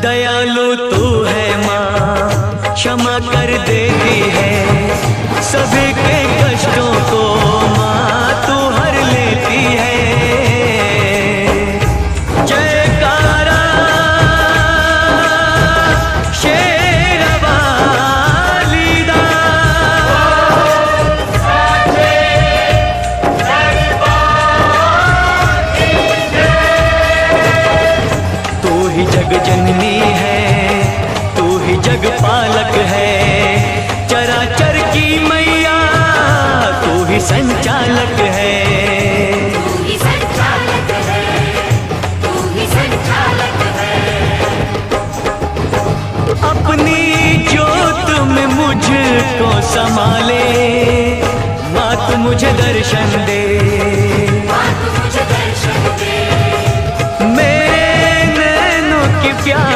दयालु तू है माँ, क्षमा कर देती है सभी के कष्टों को माँ तू हर लेती है। जयकारा शेरवाली दा, तू ही जग जननी है, तू ही जग पालक है, चराचर की मैया तू ही संचालक है। तू ही संचालक है, तू ही संचालक है। अपनी जोत में मुझको संभाले माँ, तू मुझे दर्शन दे, माँ तू मुझे दर्शन दे। मेरे नैनों की प्यार